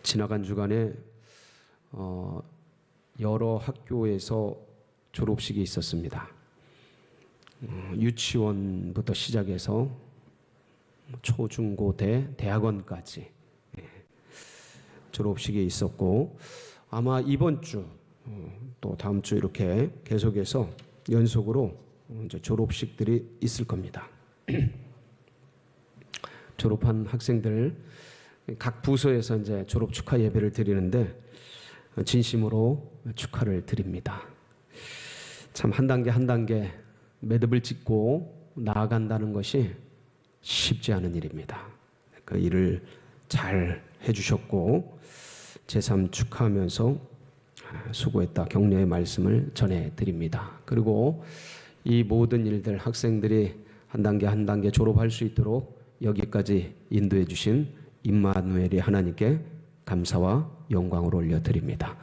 지나간 주간에 여러 학교에서 졸업식이 있었습니다. 유치원부터 시작해서 초, 중, 고, 대학원까지 졸업식이 있었고, 아마 이번 주 또 다음 주 이렇게 계속해서 연속으로 이제 졸업식들이 있을 겁니다. 졸업한 학생들 각 부서에서 이제 졸업 축하 예배를 드리는데 진심으로 축하를 드립니다. 참 한 단계 한 단계 매듭을 짓고 나아간다는 것이 쉽지 않은 일입니다. 그 일을 잘 해주셨고 제3 축하하면서 수고했다 격려의 말씀을 전해드립니다. 그리고 이 모든 일들 학생들이 한 단계 한 단계 졸업할 수 있도록 여기까지 인도해 주신 임마누엘이 하나님께 감사와 영광을 올려드립니다.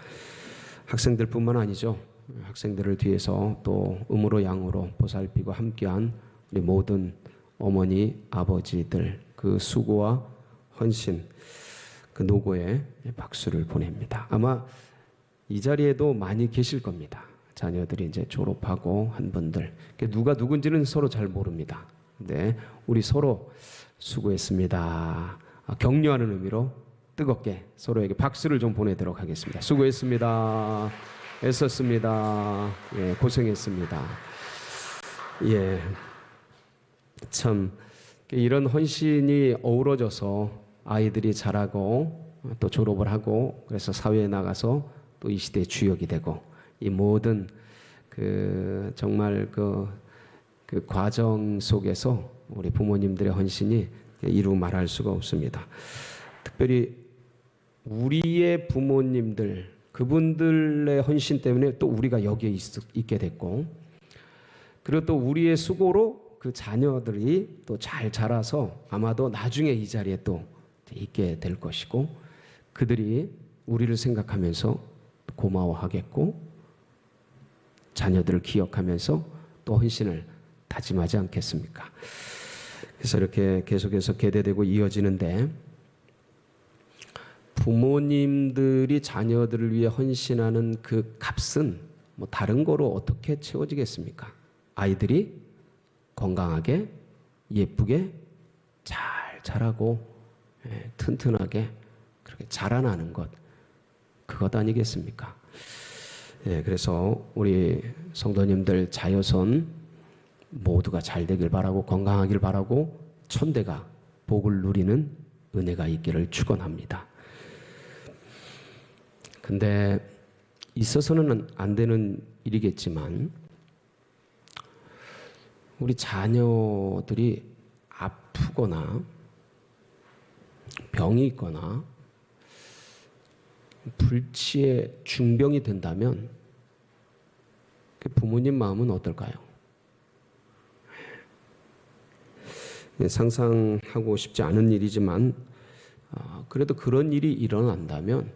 학생들뿐만 아니죠. 학생들을 뒤에서 또 음으로 양으로 보살피고 함께한 우리 모든 어머니, 아버지들 그 수고와 헌신, 그 노고에 박수를 보냅니다. 아마 이 자리에도 많이 계실 겁니다. 자녀들이 이제 졸업하고 한 분들. 누가 누군지는 서로 잘 모릅니다. 근데 우리 서로 수고했습니다. 격려하는 의미로 뜨겁게 서로에게 박수를 좀 보내도록 하겠습니다. 수고했습니다. 애썼습니다. 예, 고생했습니다. 예, 참 이런 헌신이 어우러져서 아이들이 자라고 또 졸업을 하고 그래서 사회에 나가서 또 이 시대의 주역이 되고 이 모든 정말 그 과정 속에서 우리 부모님들의 헌신이 이루 말할 수가 없습니다. 특별히 우리의 부모님들 그분들의 헌신 때문에 또 우리가 여기에 있게 됐고 그리고 또 우리의 수고로 그 자녀들이 또 잘 자라서 아마도 나중에 이 자리에 또 있게 될 것이고 그들이 우리를 생각하면서 고마워하겠고 자녀들을 기억하면서 또 헌신을 다짐하지 않겠습니까? 그래서 이렇게 계속해서 계대되고 이어지는데 부모님들이 자녀들을 위해 헌신하는 그 값은 뭐 다른 거로 어떻게 채워지겠습니까? 아이들이 건강하게 예쁘게 잘 자라고 튼튼하게 그렇게 자라나는 것 그것 아니겠습니까? 그래서 우리 성도님들 자녀손 모두가 잘 되길 바라고 건강하길 바라고 천대가 복을 누리는 은혜가 있기를 축원합니다. 근데 있어서는 안 되는 일이겠지만 우리 자녀들이 아프거나 병이 있거나 불치의 중병이 된다면 부모님 마음은 어떨까요? 상상하고 싶지 않은 일이지만 그래도 그런 일이 일어난다면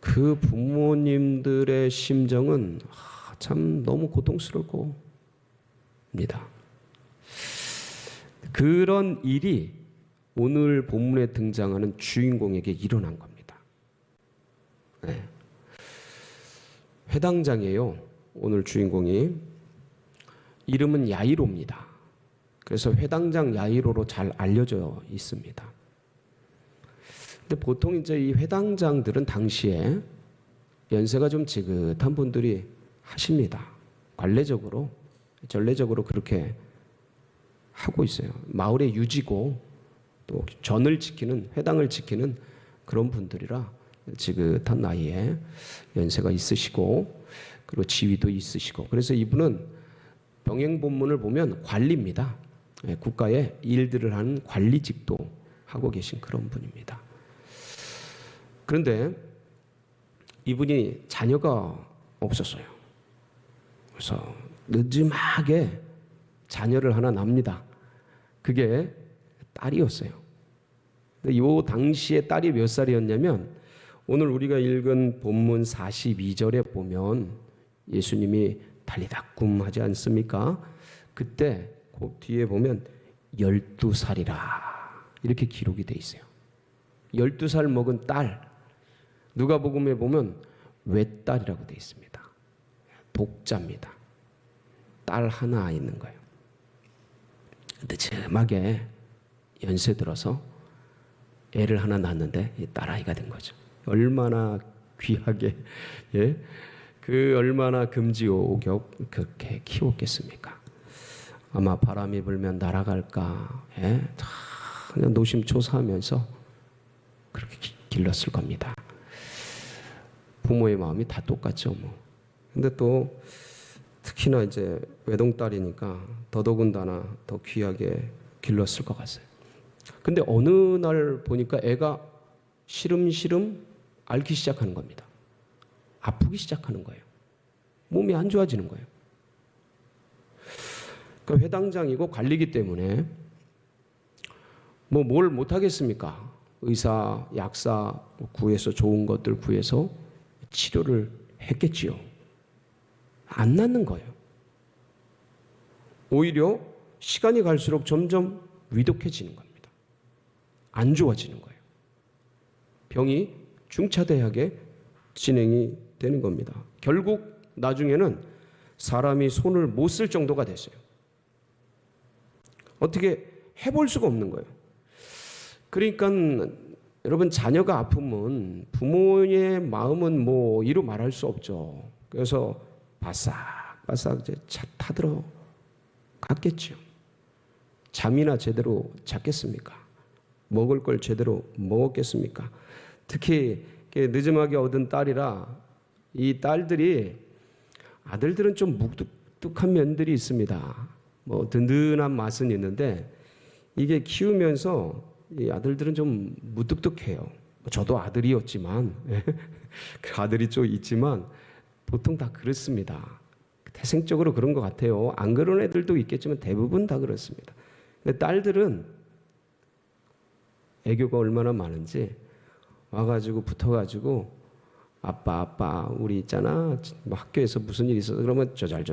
그 부모님들의 심정은 참 너무 고통스러울 겁니다. 그런 일이 오늘 본문에 등장하는 주인공에게 일어난 겁니다. 회당장이에요. 오늘 주인공이 이름은 야이로입니다. 그래서 회당장 야이로로 잘 알려져 있습니다. 근데 보통 이제 이 회당장들은 당시에 연세가 좀 지긋한 분들이 하십니다. 관례적으로, 전례적으로 그렇게 하고 있어요. 마을의 유지고 또 전을 지키는, 회당을 지키는 그런 분들이라 지긋한 나이에 연세가 있으시고 그리고 지위도 있으시고 그래서 이분은 병행본문을 보면 관리입니다. 국가의 일들을 하는 관리직도 하고 계신 그런 분입니다. 그런데 이분이 자녀가 없었어요. 그래서 늦음하게 자녀를 하나 납니다. 그게 딸이었어요. 근데 이 당시에 딸이 몇 살이었냐면 오늘 우리가 읽은 본문 42절에 보면 예수님이 달리다꿈 하지 않습니까? 그때 그 뒤에 보면 12살이라 이렇게 기록이 돼 있어요. 12살 먹은 딸, 누가복음에 보면 외딸이라고 되어 있습니다. 독자입니다. 딸 하나 있는 거예요. 늦음하게 연세 들어서 애를 하나 낳았는데 딸아이가 된 거죠. 얼마나 귀하게, 그 얼마나 금지오겹 그렇게 키웠겠습니까? 아마 바람이 불면 날아갈까, 그냥 노심초사하면서 그렇게 길렀을 겁니다. 부모의 마음이 다 똑같죠, 뭐. 근데 또 특히나 이제 외동딸이니까 더더군다나 더 귀하게 길렀을 것 같아요. 근데 어느 날 보니까 애가 시름시름 앓기 시작하는 겁니다. 아프기 시작하는 거예요. 몸이 안 좋아지는 거예요. 그 회당장이고 관리기 때문에 뭐 뭘 못하겠습니까? 의사, 약사 구해서 좋은 것들 구해서 치료를 했겠지요. 안 낫는 거예요. 오히려 시간이 갈수록 점점 위독해지는 겁니다. 안 좋아지는 거예요. 병이 중차대하게 진행이 되는 겁니다. 결국 나중에는 사람이 손을 못 쓸 정도가 됐어요. 어떻게 해볼 수가 없는 거예요. 그러니까 여러분, 자녀가 아프면 부모의 마음은 뭐 이루 말할 수 없죠. 그래서 바싹바싹 이제 차 타들어 갔겠죠. 잠이나 제대로 잤겠습니까? 먹을 걸 제대로 먹었겠습니까? 특히 늦음하게 얻은 딸이라 이 딸들이, 아들들은 좀 묵뚝뚝한 면들이 있습니다. 뭐 든든한 맛은 있는데 이게 키우면서 이 아들들은 좀 무뚝뚝해요. 저도 아들이었지만 그 아들이 좀 있지만 보통 다 그렇습니다. 태생적으로 그런 것 같아요. 안 그런 애들도 있겠지만 대부분 다 그렇습니다. 근데 딸들은 애교가 얼마나 많은지 와가지고 붙어가지고 아빠 우리 있잖아, 뭐 학교에서 무슨 일 있어서 그러면 조잘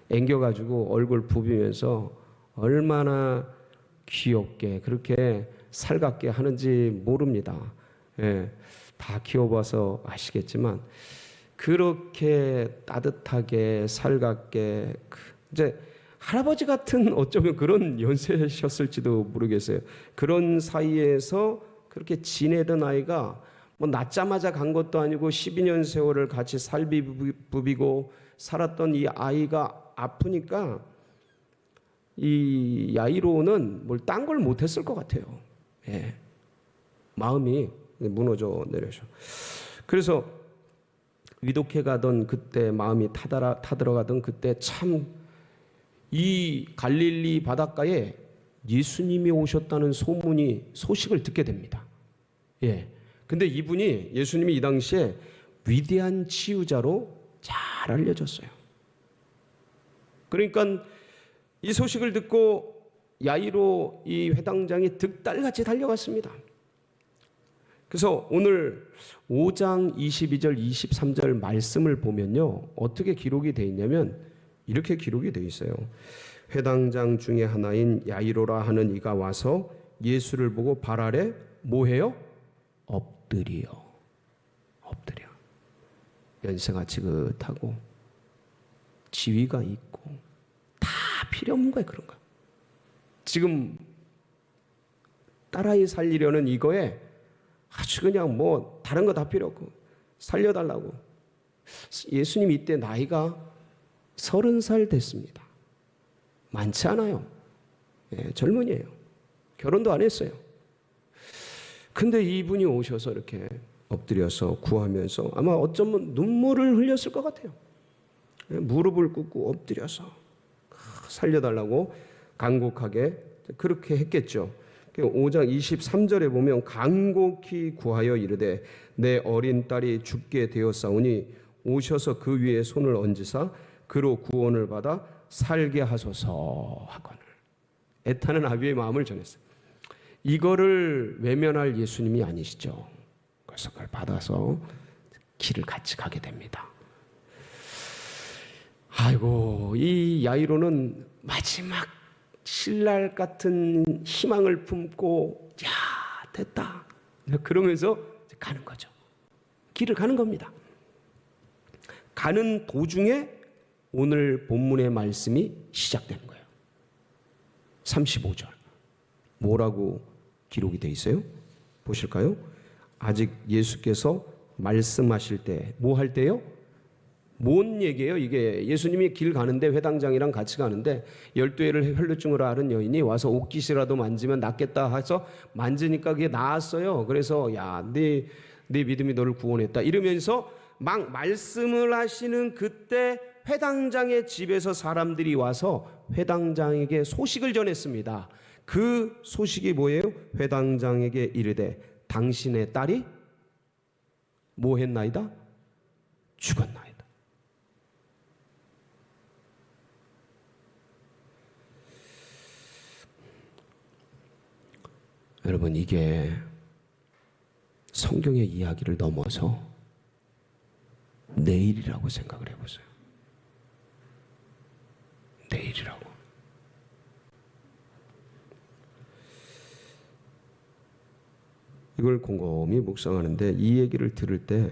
앵겨가지고 얼굴 부비면서 얼마나 귀엽게 그렇게 살갑게 하는지 모릅니다. 다 키워봐서 아시겠지만 그렇게 따뜻하게 살갑게, 이제 할아버지 같은 어쩌면 그런 연세셨을지도 모르겠어요. 그런 사이에서 그렇게 지내던 아이가 뭐 낳자마자 간 것도 아니고 12년 세월을 같이 살비부비고 살았던 이 아이가 아프니까 이 야이로는 뭘 딴 걸 못했을 것 같아요. 마음이 무너져 내려서. 그래서 위독해 가던 그때, 마음이 타들어가던 그때 참 이 갈릴리 바닷가에 예수님이 오셨다는 소식을 듣게 됩니다. 근데 이분이, 예수님이 이 당시에 위대한 치유자로 잘 알려졌어요. 그러니까 이 소식을 듣고 야이로 이 회당장이 득달같이 달려갔습니다. 그래서 오늘 5장 22절 23절 말씀을 보면요, 어떻게 기록이 되어 있냐면 이렇게 기록이 되어 있어요. 회당장 중에 하나인 야이로라 하는 이가 와서 예수를 보고 발 아래 뭐해요? 엎드려. 연세가 지긋하고 지위가 있고 다 필요 없는 거예요. 그런 거. 지금 딸아이 살리려는 이거에 아주 그냥 뭐 다른 거 다 필요 없고 살려달라고. 예수님 이때 나이가 30살 됐습니다. 많지 않아요. 젊은이에요. 결혼도 안 했어요. 근데 이분이 오셔서 이렇게 엎드려서 구하면서 아마 어쩌면 눈물을 흘렸을 것 같아요. 무릎을 꿇고 엎드려서 살려달라고 간곡하게 그렇게 했겠죠. 5장 23절에 보면 간곡히 구하여 이르되 내 어린 딸이 죽게 되었사오니 오셔서 그 위에 손을 얹으사 그로 구원을 받아 살게 하소서 하거늘. 애타는 아비의 마음을 전했어요. 이거를 외면할 예수님이 아니시죠. 그래서 그걸 받아서 길을 같이 가게 됩니다. 아이고, 이 야이로는 마지막 신랄 같은 희망을 품고 야 됐다 그러면서 가는 거죠. 길을 가는 겁니다. 가는 도중에 오늘 본문의 말씀이 시작되는 거예요. 35절. 뭐라고 기록이 되어 있어요? 보실까요? 아직 예수께서 말씀하실 때, 뭐 할 때요? 뭔 얘기예요? 이게 예수님이 길 가는데 회당장이랑 같이 가는데 12해를 혈루증으로 앓은 여인이 와서 옷깃이라도 만지면 낫겠다 해서 만지니까 그게 나았어요. 그래서 야, 네 믿음이 너를 구원했다 이러면서 막 말씀을 하시는 그때 회당장의 집에서 사람들이 와서 회당장에게 소식을 전했습니다. 그 소식이 뭐예요? 회당장에게 이르되 당신의 딸이 뭐 했나이다? 죽었나이다. 여러분, 이게 성경의 이야기를 넘어서 내일이라고 생각을 해보세요. 내일이라고. 이걸 곰곰이 묵상하는데 이 얘기를 들을 때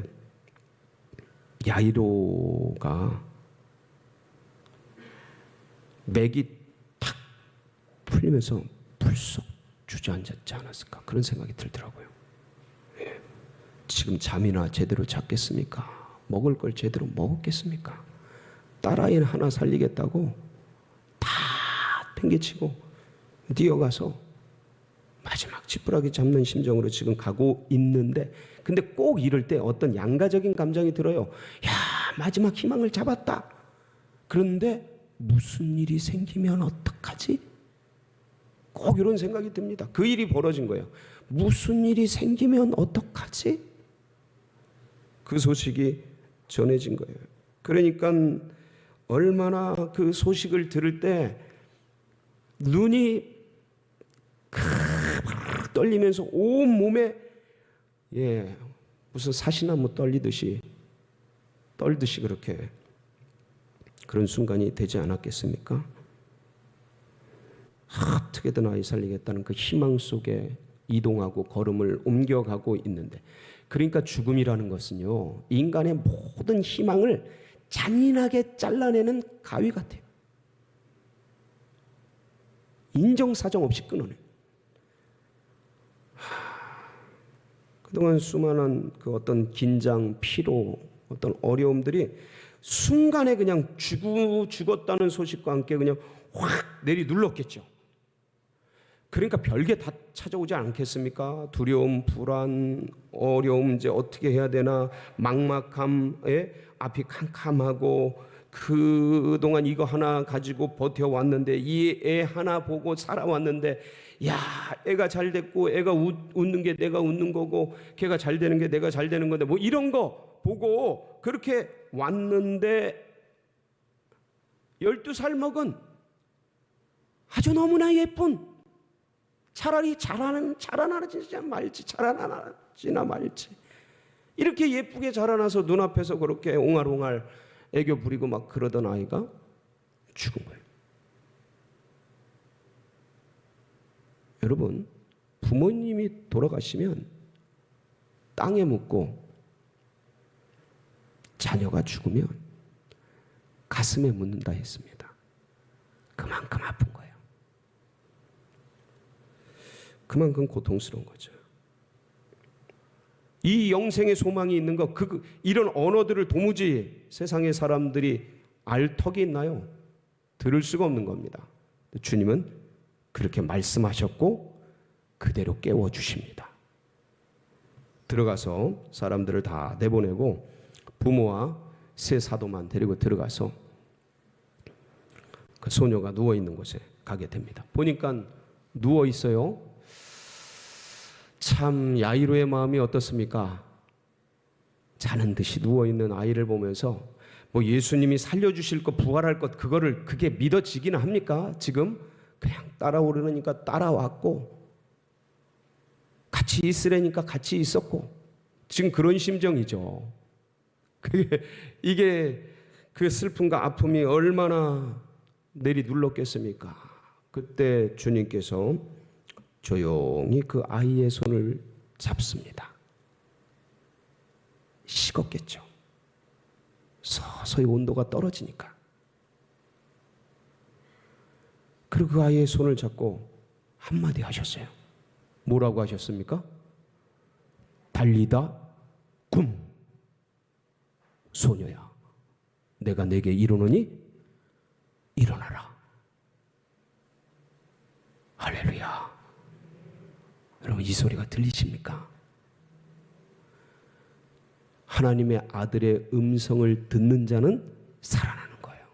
야이로가 맥이 탁 풀리면서 불쑥 주저앉았지 않았을까 그런 생각이 들더라고요. 예. 지금 잠이나 제대로 잤겠습니까? 먹을 걸 제대로 먹었겠습니까? 딸아이 하나 살리겠다고 다 팽개치고 뛰어가서 마지막 지푸라기 잡는 심정으로 지금 가고 있는데, 근데 꼭 이럴 때 어떤 양가적인 감정이 들어요. 야, 마지막 희망을 잡았다. 그런데 무슨 일이 생기면 어떡하지? 꼭 이런 생각이 듭니다. 그 일이 벌어진 거예요. 무슨 일이 생기면 어떡하지? 그 소식이 전해진 거예요. 그러니까 얼마나 그 소식을 들을 때 눈이 떨리면서 온 몸에 무슨 사시나무 떨듯이 그렇게 그런 순간이 되지 않았겠습니까? 어떻게든 아이 살리겠다는 그 희망 속에 이동하고 걸음을 옮겨가고 있는데, 그러니까 죽음이라는 것은요, 인간의 모든 희망을 잔인하게 잘라내는 가위 같아요. 인정사정 없이 끊어내요. 그동안 수많은 그 어떤 긴장, 피로, 어떤 어려움들이 순간에 그냥 죽었다는 소식과 함께 그냥 확 내리 눌렀겠죠. 그러니까 별게 다 찾아오지 않겠습니까? 두려움, 불안, 어려움, 이제 어떻게 해야 되나, 막막함에 앞이 캄캄하고, 그동안 이거 하나 가지고 버텨왔는데, 이 애 하나 보고 살아왔는데, 야, 애가 잘 됐고, 애가 웃는 게 내가 웃는 거고, 걔가 잘 되는 게 내가 잘 되는 건데, 뭐 이런 거 보고 그렇게 왔는데, 12살 먹은 아주 너무나 예쁜, 차라리 자라나지나 말지. 이렇게 예쁘게 자라나서 눈앞에서 그렇게 옹알옹알 애교 부리고 막 그러던 아이가 죽은 거예요. 여러분, 부모님이 돌아가시면 땅에 묻고 자녀가 죽으면 가슴에 묻는다 했습니다. 그만큼 아픈 거예요. 그만큼 고통스러운 거죠. 이 영생의 소망이 있는 것, 이런 언어들을 도무지 세상의 사람들이 알 턱이 있나요? 들을 수가 없는 겁니다. 주님은 그렇게 말씀하셨고 그대로 깨워주십니다. 들어가서 사람들을 다 내보내고 부모와 세 사도만 데리고 들어가서 그 소녀가 누워있는 곳에 가게 됩니다. 보니까 누워있어요. 참 야이로의 마음이 어떻습니까? 자는 듯이 누워있는 아이를 보면서 뭐 예수님이 살려주실 것, 부활할 것, 그게 믿어지기는 합니까? 지금 그냥 따라오려니까 따라왔고, 같이 있으려니까 같이 있었고, 지금 그런 심정이죠. 이게 그 슬픔과 아픔이 얼마나 내리 눌렀겠습니까? 그때 주님께서 조용히 그 아이의 손을 잡습니다. 식었겠죠. 서서히 온도가 떨어지니까. 그리고 그 아이의 손을 잡고 한마디 하셨어요. 뭐라고 하셨습니까? 달리다 굼. 소녀야, 내가 내게 이르노니 일어나라. 할렐루야. 여러분, 이 소리가 들리십니까? 하나님의 아들의 음성을 듣는 자는 살아나는 거예요.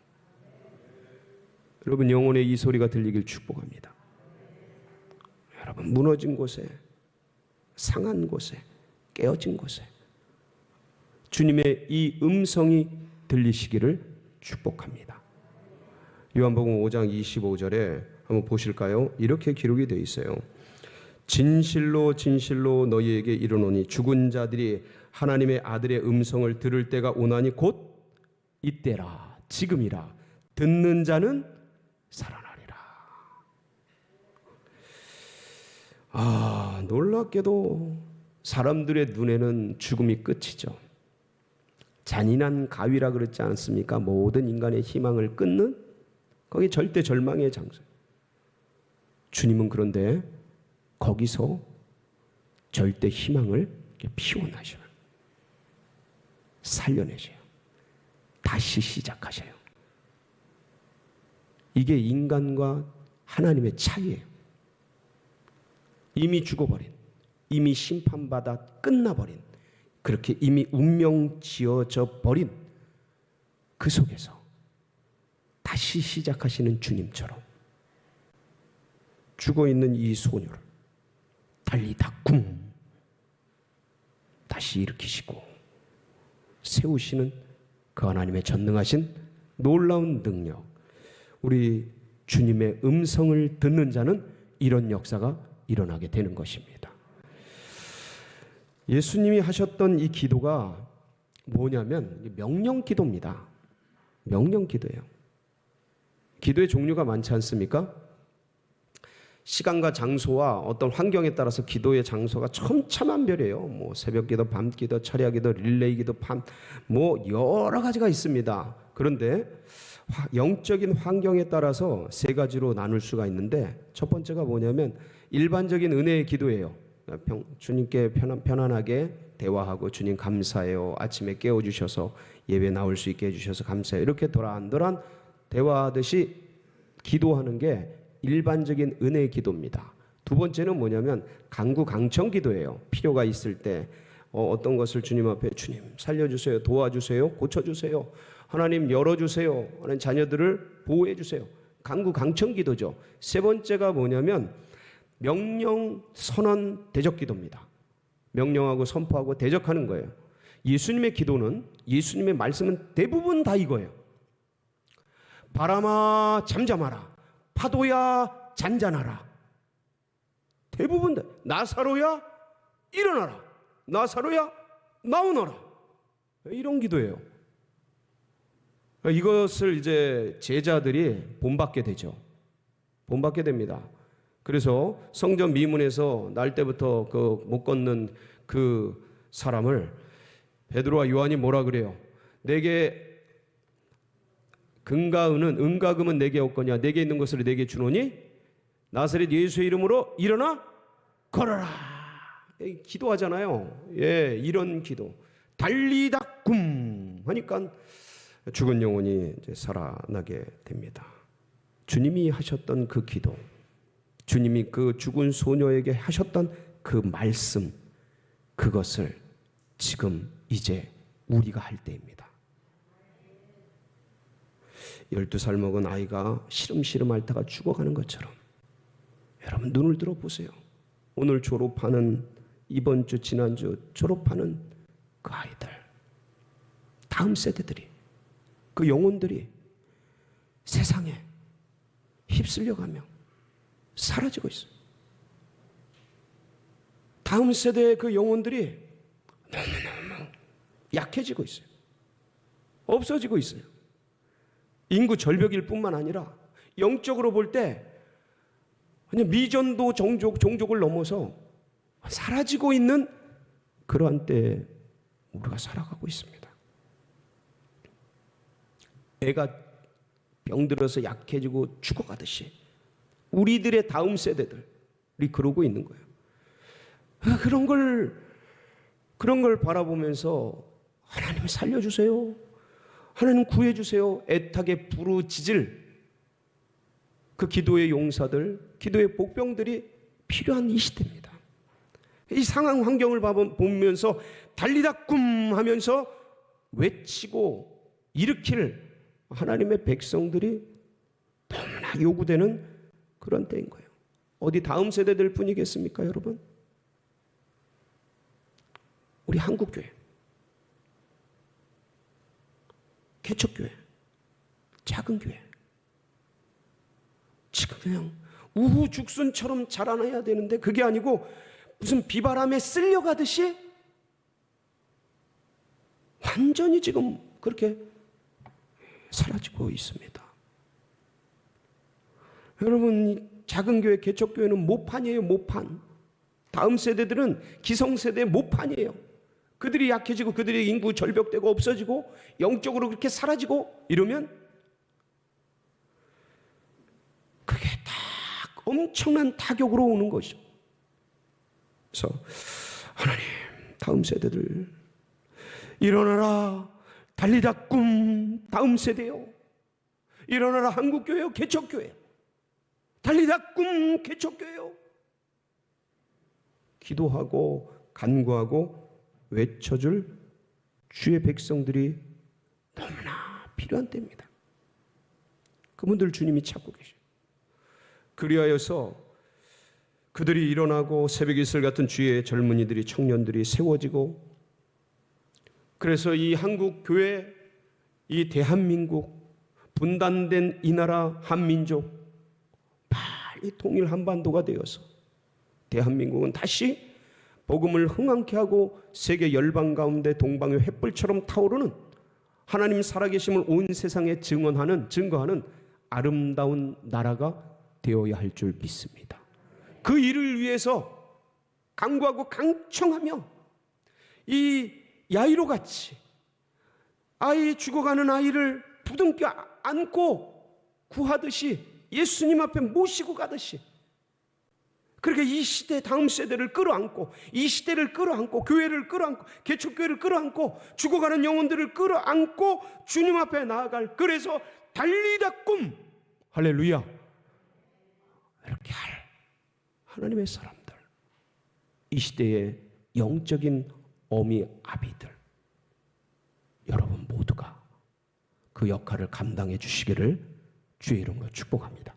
여러분, 영혼의 이 소리가 들리길 축복합니다. 여러분, 무너진 곳에, 상한 곳에, 깨어진 곳에 주님의 이 음성이 들리시기를 축복합니다. 요한복음 5장 25절에 한번 보실까요? 이렇게 기록이 되어 있어요. 진실로 진실로 너희에게 이르노니 죽은 자들이 하나님의 아들의 음성을 들을 때가 오나니 곧 이때라, 지금이라. 듣는 자는 살아나리라. 놀랍게도 사람들의 눈에는 죽음이 끝이죠. 잔인한 가위라 그랬지 않습니까? 모든 인간의 희망을 끊는, 거기 절대 절망의 장소. 주님은 그런데 거기서 절대 희망을 피워나셔요. 살려내셔요. 다시 시작하셔요. 이게 인간과 하나님의 차이예요. 이미 죽어버린, 이미 심판받아 끝나버린, 그렇게 이미 운명 지어져 버린 그 속에서 다시 시작하시는 주님처럼 죽어있는 이 소녀를 달리다 굼 다시 일으키시고 세우시는 그 하나님의 전능하신 놀라운 능력, 우리 주님의 음성을 듣는 자는 이런 역사가 일어나게 되는 것입니다. 예수님이 하셨던 이 기도가 뭐냐면 명령 기도입니다. 명령 기도예요. 기도의 종류가 많지 않습니까? 시간과 장소와 어떤 환경에 따라서 기도의 장소가 천차만별이에요. 뭐 새벽 기도, 밤 기도, 철야 기도, 릴레이 기도, 뭐 여러 가지가 있습니다. 그런데 영적인 환경에 따라서 세 가지로 나눌 수가 있는데, 첫 번째가 뭐냐면 일반적인 은혜의 기도예요. 주님께 편안하게 대화하고, 주님 감사해요, 아침에 깨워주셔서 예배 나올 수 있게 해주셔서 감사해요, 이렇게 도란도란 대화하듯이 기도하는 게 일반적인 은혜의 기도입니다. 두 번째는 뭐냐면 간구강청 기도예요. 필요가 있을 때 어떤 것을 주님 앞에, 주님 살려주세요, 도와주세요, 고쳐주세요, 하나님 열어주세요, 하는 자녀들을 보호해주세요. 간구강청 기도죠. 세 번째가 뭐냐면 명령 선언 대적 기도입니다. 명령하고 선포하고 대적하는 거예요. 예수님의 기도는, 예수님의 말씀은 대부분 다 이거예요. 바람아 잠잠하라, 파도야 잔잔하라. 대부분 다. 나사로야 일어나라, 나사로야 나오너라. 이런 기도예요. 이것을 이제 제자들이 본받게 되죠. 본받게 됩니다. 그래서 성전 미문에서 날 때부터 그 못 걷는 그 사람을 베드로와 요한이 뭐라 그래요? 내게 금과 은은 내게 없거냐, 내게 있는 것을 내게 주노니 나사렛 예수의 이름으로 일어나 걸어라. 기도하잖아요. 예, 이런 기도. 달리다 굼 하니까 죽은 영혼이 이제 살아나게 됩니다. 주님이 하셨던 그 기도, 주님이 그 죽은 소녀에게 하셨던 그 말씀, 그것을 지금 이제 우리가 할 때입니다. 12살 먹은 아이가 시름시름 앓다가 죽어가는 것처럼, 여러분 눈을 들어보세요. 오늘 졸업하는, 이번 주 지난주 졸업하는 그 아이들, 다음 세대들이, 그 영혼들이 세상에 휩쓸려가며 사라지고 있어요. 다음 세대의 그 영혼들이 너무너무 약해지고 있어요. 없어지고 있어요. 인구 절벽일 뿐만 아니라 영적으로 볼 때 그냥 미전도 종족을 넘어서 사라지고 있는 그러한 때에 우리가 살아가고 있습니다. 애가 병들어서 약해지고 죽어가듯이 우리들의 다음 세대들이 그러고 있는 거예요. 그런 걸 바라보면서 하나님 살려주세요, 하나님 구해주세요 애타게 부르짖을 그 기도의 용사들, 기도의 복병들이 필요한 이 시대입니다. 이 상황 환경을 보면서 달리다 꿈 하면서 외치고 일으킬 하나님의 백성들이 너무나 요구되는 그런 때인 거예요. 어디 다음 세대들 뿐이겠습니까, 여러분? 우리 한국교회, 개척교회, 작은 교회, 지금 그냥 우후죽순처럼 자라나야 되는데 그게 아니고 무슨 비바람에 쓸려가듯이 완전히 지금 그렇게 사라지고 있습니다. 여러분, 이 작은 교회, 개척교회는 모판이에요. 모판. 다음 세대들은 기성세대의 모판이에요. 그들이 약해지고 그들의 인구 절벽되고 없어지고 영적으로 그렇게 사라지고 이러면 그게 다 엄청난 타격으로 오는 것이죠. 그래서 하나님, 다음 세대들 일어나라, 달리다 꿈 다음 세대요. 일어나라, 한국교회요, 개척교회요. 달리다 꿈 개척교회요. 기도하고 간구하고 외쳐줄 주의 백성들이 너무나 필요한 때입니다. 그분들 주님이 찾고 계셔요. 그리하여서 그들이 일어나고 새벽 이슬 같은 주의 젊은이들이, 청년들이 세워지고, 그래서 이 한국 교회, 이 대한민국, 분단된 이 나라 한민족 빨리 통일 한반도가 되어서 대한민국은 다시 복음을 흥황케 하고 세계 열방 가운데 동방의 횃불처럼 타오르는 하나님 살아계심을 온 세상에 증거하는 아름다운 나라가 되어야 할 줄 믿습니다. 그 일을 위해서 간구하고 강청하며 이 야이로같이 아이 죽어가는 아이를 부둥켜 안고 구하듯이 예수님 앞에 모시고 가듯이 그렇게 이 시대 다음 세대를 끌어안고, 이 시대를 끌어안고, 교회를 끌어안고, 개척교회를 끌어안고, 죽어가는 영혼들을 끌어안고 주님 앞에 나아갈, 그래서 달리다 꿈, 할렐루야, 이렇게 할 하나님의 사람들, 이 시대의 영적인 어미 아비들, 여러분 모두가 그 역할을 감당해 주시기를 주의 이름으로 축복합니다.